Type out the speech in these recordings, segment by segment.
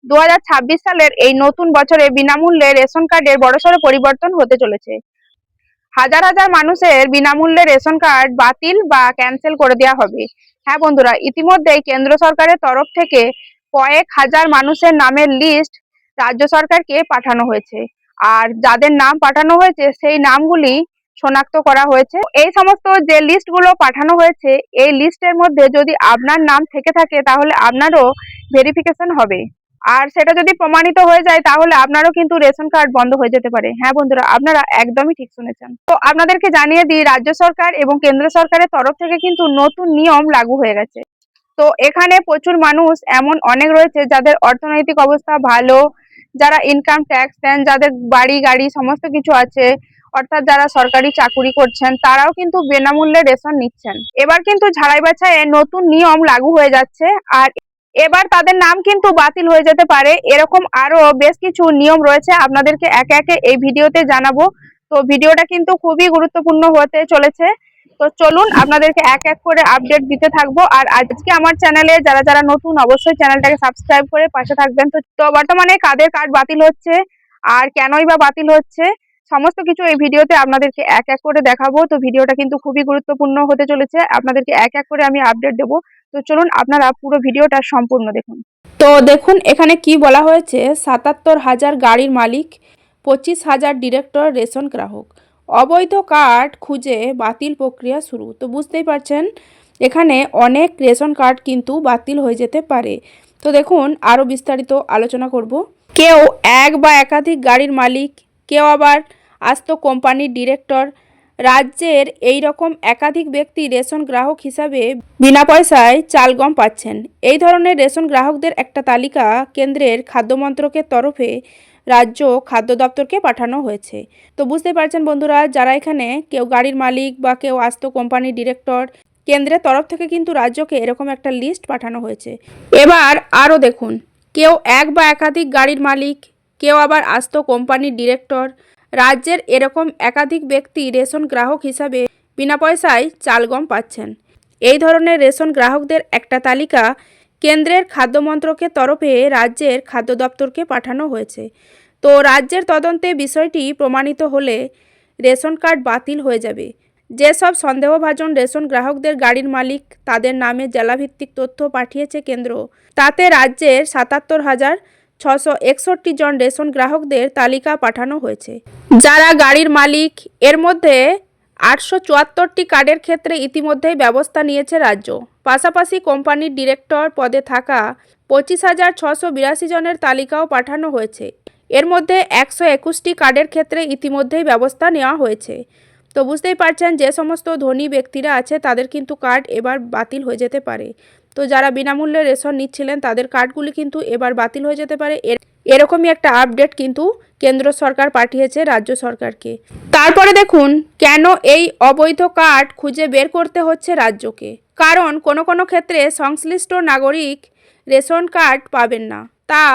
2026 সালের এই নতুন বছরে বিনামূল্যে রেশন কার্ডের বড়সড় পরিবর্তন হতে চলেছে। হাজার হাজার মানুষের বিনামূল্যে রেশন কার্ড বাতিল বা ক্যান্সেল করে দেওয়া হবে। হ্যাঁ বন্ধুরা, ইতিমধ্যেই কেন্দ্র সরকারের তরফ থেকে কয়েক হাজার মানুষের নামের লিস্ট রাজ্য সরকারকে পাঠানো হয়েছে। আর যাদের নাম পাঠানো হয়েছে সেই নামগুলি শনাক্ত করা হয়েছে। এই সমস্ত যে লিস্টগুলো পাঠানো হয়েছে, এই লিস্টের মধ্যে যদি আপনার নাম থেকে থাকে তাহলে আপনারও ভেরিফিকেশন হবে। আর সেটা যদি প্রমাণিত হয়ে যায় তাহলে আপনারও কিন্তু রেশন কার্ড বন্ধ হয়ে যেতে পারে। হ্যাঁ বন্ধুরা, আপনারা একদমই ঠিক শুনেছেন। তো আপনাদেরকে জানিয়ে দিই, রাজ্য সরকার এবং কেন্দ্র সরকারের তরফ থেকে কিন্তু নতুন নিয়ম লাগু হয়ে গেছে। তো এখানে প্রচুর মানুষ এমন অনেক রয়েছে যাদের অর্থনৈতিক অবস্থা ভালো, যারা ইনকাম ট্যাক্স দেন, যাদের বাড়ি গাড়ি সমস্ত কিছু আছে, অর্থাৎ যারা সরকারি চাকুরি করছেন, তারাও কিন্তু বিনামূল্যে রেশন নিচ্ছেন। এবার কিন্তু ঝাড়াই বাছাইয়ে নতুন নিয়ম লাগু হয়ে যাচ্ছে, আর এবার তাদের নাম কিন্তু বাতিল হয়ে যেতে পারে। এরকম আরো বেশ কিছু নিয়ম রয়েছে, আপনাদেরকে একে একে এই ভিডিওতে জানাবো। তো ভিডিওটা কিন্তু খুবই গুরুত্বপূর্ণ হতে চলেছে। তো চলুন আপনাদেরকে এক এক করে আপডেট দিতে থাকবো। আর আজকে আমার চ্যানেলে যারা যারা নতুন, অবশ্যই চ্যানেলটাকে সাবস্ক্রাইব করে পাশে থাকবেন। তো বর্তমানে কাদের কার্ড বাতিল হচ্ছে আর কেনই বা বাতিল হচ্ছে, সমস্ত কিছু এই ভিডিওতে আপনাদেরকে এক এক করে দেখাবো। তো ভিডিওটা কিন্তু খুবই গুরুত্বপূর্ণ হতে চলেছে, আপনাদেরকে এক এক করে আমি আপডেট দেবো। তো চলুন আপনারা পুরো ভিডিওটা সম্পূর্ণ দেখুন। তো দেখুন এখানে কি বলা হয়েছে, ৭৭,০০০ গাড়ির মালিক, ২৫,০০০ ডিরেক্টর রেশন গ্রাহক, অবৈধ কার্ড খুঁজে বাতিল প্রক্রিয়া শুরু। তো বুঝতেই পারছেন এখানে অনেক রেশন কার্ড কিন্তু বাতিল হয়ে যেতে পারে। তো দেখুন আরও বিস্তারিত আলোচনা করব। কেউ এক বা একাধিক গাড়ির মালিক, কেউ আবার আস্ত কোম্পানির ডিরেক্টর, রাজ্যের এই রকম একাধিক ব্যক্তি রেশন গ্রাহক হিসাবে বিনা পয়সায় চাল গম পাচ্ছেন। এই ধরনের রেশন গ্রাহকদের একটা তালিকা কেন্দ্রের খাদ্য মন্ত্রকের তরফে রাজ্য খাদ্য দপ্তরকে পাঠানো হয়েছে। তো বুঝতে পারছেন বন্ধুরা, যারা এখানে কেউ গাড়ির মালিক বা কেউ আস্ত কোম্পানির ডিরেক্টর, কেন্দ্রের তরফ থেকে কিন্তু রাজ্যকে এরকম একটা লিস্ট পাঠানো হয়েছে। এবার আরও দেখুন, কেউ এক বা একাধিক গাড়ির মালিক, কেউ আবার আস্ত কোম্পানির ডিরেক্টর, রাজ্যের এরকম একাধিক ব্যক্তি রেশন গ্রাহক হিসাবে বিনা পয়সায় চাল গম পাচ্ছেন। এই ধরনের রেশন গ্রাহকদের একটা তালিকা কেন্দ্রের খাদ্য মন্ত্রকের তরফে রাজ্যের খাদ্য দপ্তরকে পাঠানো হয়েছে। তো রাজ্যের তদন্তে বিষয়টি প্রমাণিত হলে রেশন কার্ড বাতিল হয়ে যাবে। যেসব সন্দেহভাজন রেশন গ্রাহকদের গাড়ির মালিক তাদের নামে জেলাভিত্তিক তথ্য পাঠিয়েছে কেন্দ্র, তাতে রাজ্যের ৭৭,৬৬১ জন রেশন গ্রাহকদের তালিকা পাঠানো হয়েছে। যারা গাড়ির মালিক, এর মধ্যে ৮৭৪টি কার্ডের ক্ষেত্রে ইতিমধ্যেই ব্যবস্থা নিয়েছে রাজ্য। পাশাপাশি কোম্পানির ডিরেক্টর পদে থাকা ২৫,৬৮২ জনের তালিকাও পাঠানো হয়েছে। এর মধ্যে ১২১টি কার্ডের ক্ষেত্রে ইতিমধ্যেই ব্যবস্থা নেওয়া হয়েছে। তো বুঝতেই পারছেন যে সমস্ত ধনী ব্যক্তিরা আছে তাদের কিন্তু কার্ড এবার বাতিল হয়ে যেতে পারে। তো যারা বিনামূল্যে রেশন নিচ্ছিলেন তাদের কার্ডগুলি কিন্তু এবার বাতিল হয়ে যেতে পারে। এরকমই একটা আপডেট কিন্তু কেন্দ্র সরকার পাঠিয়েছে রাজ্য সরকারকে। তারপরে দেখুন কেন এই অবৈধ কার্ড খুঁজে বের করতে হচ্ছে রাজ্যকে। কারণ কোনো কোনো ক্ষেত্রে সংশ্লিষ্ট নাগরিক রেশন কার্ড পাবেন না, তা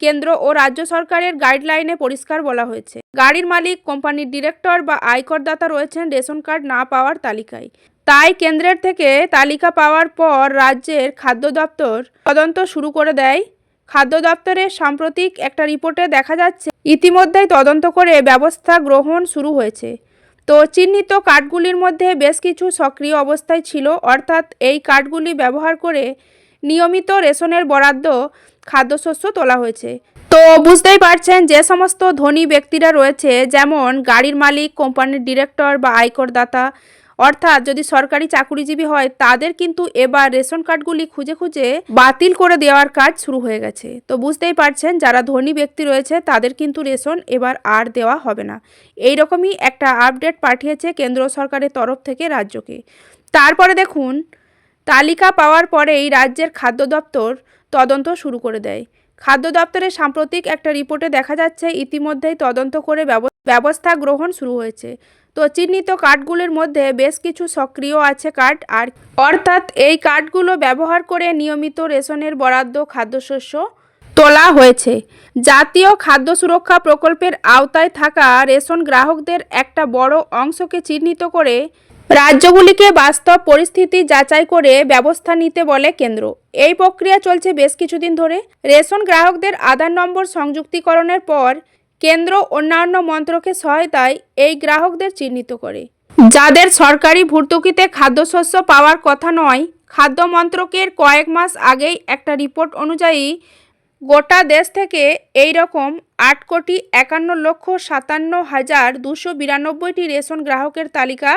কেন্দ্র ও রাজ্য সরকারের গাইডলাইনে পরিষ্কার বলা হয়েছে। গাড়ির মালিক, কোম্পানির ডিরেক্টর বা আয়করদাতা রয়েছেন রেশন কার্ড না পাওয়ার তালিকায়। তাই কেন্দ্রের থেকে তালিকা পাওয়ার পর রাজ্যের খাদ্য দপ্তর তদন্ত শুরু করে দেয়। খাদ্য দপ্তরের সাম্প্রতিক একটা রিপোর্টে দেখা যাচ্ছে ইতিমধ্যেই তদন্ত করে ব্যবস্থা গ্রহণ শুরু হয়েছে। তো চিহ্নিত কার্ডগুলির মধ্যে বেশ কিছু সক্রিয় অবস্থায় ছিল, অর্থাৎ এই কার্ডগুলি ব্যবহার করে নিয়মিত রেশনের বরাদ্দ খাদ্যশস্য তোলা হয়েছে। তো বুঝতেই পারছেন যে সমস্ত ধনী ব্যক্তিরা রয়েছে, যেমন গাড়ির মালিক, কোম্পানির ডিরেক্টর বা আয়করদাতা, অর্থাৎ যদি সরকারি চাকুরিজীবী হয়, তাদের কিন্তু এবার রেশন কার্ডগুলি খুঁজে খুঁজে বাতিল করে দেওয়ার কাজ শুরু হয়ে গেছে। তো বুঝতেই পারছেন যারা ধনী ব্যক্তি রয়েছে তাদের কিন্তু রেশন এবার আর দেওয়া হবে না। এই রকমই একটা আপডেট পাঠিয়েছে কেন্দ্র সরকারের তরফ থেকে রাজ্যকে। তারপরে দেখুন, তালিকা পাওয়ার পরেই রাজ্যের খাদ্য দপ্তর তদন্ত শুরু করে দেয়। খাদ্য দপ্তরের সাম্প্রতিক একটা রিপোর্টে দেখা যাচ্ছে ইতিমধ্যেই তদন্ত করে ব্যবস্থা গ্রহণ শুরু হয়েছে। তো চিহ্নিত কার্ডগুলির মধ্যে বেশ কিছু সক্রিয় আছে কার্ড, আর অর্থাৎ এই কার্ডগুলো ব্যবহার করে নিয়মিত রেশনের বরাদ্দ খাদ্যশস্য তোলা হয়েছে। জাতীয় খাদ্য সুরক্ষা প্রকল্পের আওতায় থাকা রেশন গ্রাহকদের একটা বড় অংশকে চিহ্নিত করে রাজ্যগুলিকে বাস্তব পরিস্থিতি যাচাই করে ব্যবস্থা নিতে বলে কেন্দ্র। এই প্রক্রিয়া চলছে বেশ কিছুদিন ধরে। রেশন গ্রাহকদের আধার নম্বর সংযুক্তিকরণের পর কেন্দ্র অন্যান্য মন্ত্রকের সহায়তায় এই গ্রাহকদের চিহ্নিত করে। যাদের সরকারি ভর্তুকিতে খাদ্যশস্য পাওয়ার কথা নয়, খাদ্য মন্ত্রকের কয়েক মাস আগেই একটা রিপোর্ট অনুযায়ী গোটা দেশ থেকে এই রকম 8,57,292টি রেশন গ্রাহকের তালিকা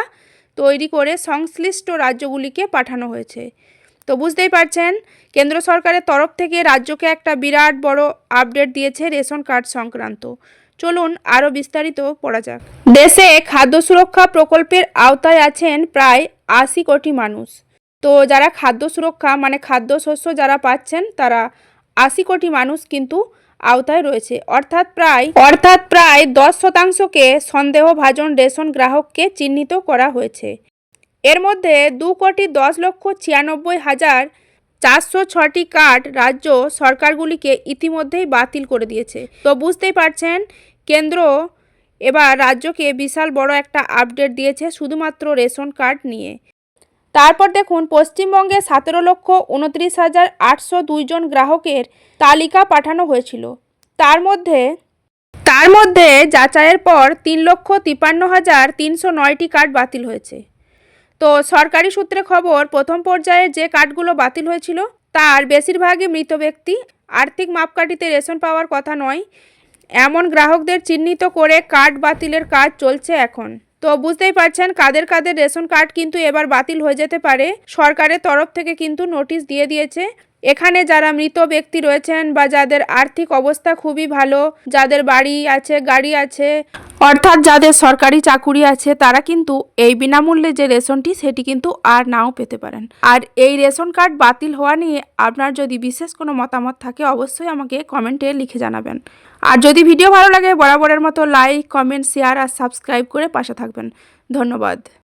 তৈরি করে সংশ্লিষ্ট রাজ্যগুলিকে পাঠানো হয়েছে। তো বুঝতেই পারছেন, কেন্দ্র সরকারের তরফ থেকে রাজ্যকে একটা বিরাট বড় আপডেট দিয়েছে রেশন কার্ড সংক্রান্ত। চলুন আরও বিস্তারিত পড়া যাক। দেশে খাদ্য সুরক্ষা প্রকল্পের আওতায় আছেন প্রায় 80 কোটি মানুষ। তো যারা খাদ্য সুরক্ষা মানে খাদ্যশস্য যারা পাচ্ছেন তারা 80 কোটি মানুষ কিন্তু আওতায় রয়েছে, অর্থাৎ প্রায় 10%কে সন্দেহভাজন রেশন গ্রাহককে চিহ্নিত করা হয়েছে। এর মধ্যে 2,10,96,406টি কার্ড রাজ্য সরকারগুলিকে ইতিমধ্যেই বাতিল করে দিয়েছে। তো বুঝতেই পারছেন, কেন্দ্র এবার রাজ্যকে বিশাল বড় একটা আপডেট দিয়েছে শুধুমাত্র রেশন কার্ড নিয়ে। তারপর দেখুন, পশ্চিমবঙ্গে 17,29,802 জন গ্রাহকের তালিকা পাঠানো হয়েছিল। তার মধ্যে যাচাইয়ের পর 3,53,309টি কার্ড বাতিল হয়েছে। তো সরকারি সূত্রে খবর, প্রথম পর্যায়ে যে কার্ডগুলো বাতিল হয়েছিল তার বেশিরভাগই মৃত ব্যক্তি, আর্থিক মাপকাঠিতে রেশন পাওয়ার কথা নয়, এমন গ্রাহকদের চিহ্নিত করে কার্ড বাতিলের কাজ চলছে এখন। তো বুঝতেই পারছেন কাদের কাদের রেশন কার্ড কিন্তু এবার বাতিল হয়ে যেতে পারে। সরকারের তরফ থেকে কিন্তু নোটিশ দিয়ে দিয়েছে। এখানে যারা মৃত ব্যক্তি রয়েছেন বা যাদের আর্থিক অবস্থা খুবই ভালো, যাদের বাড়ি আছে, গাড়ি আছে, অর্থাৎ যাদের সরকারি চাকুরি আছে, তারা কিন্তু এই বিনামূল্যে যে রেশনটি সেটি কিন্তু আর নাও পেতে পারেন। আর এই রেশন কার্ড বাতিল হওয়া নিয়ে আপনার যদি বিশেষ কোনো মতামত থাকে অবশ্যই আমাকে কমেন্টে লিখে জানাবেন। আর যদি ভিডিও ভালো লাগে বরাবরের মতো লাইক, কমেন্ট, শেয়ার আর সাবস্ক্রাইব করে পাশে থাকবেন। ধন্যবাদ।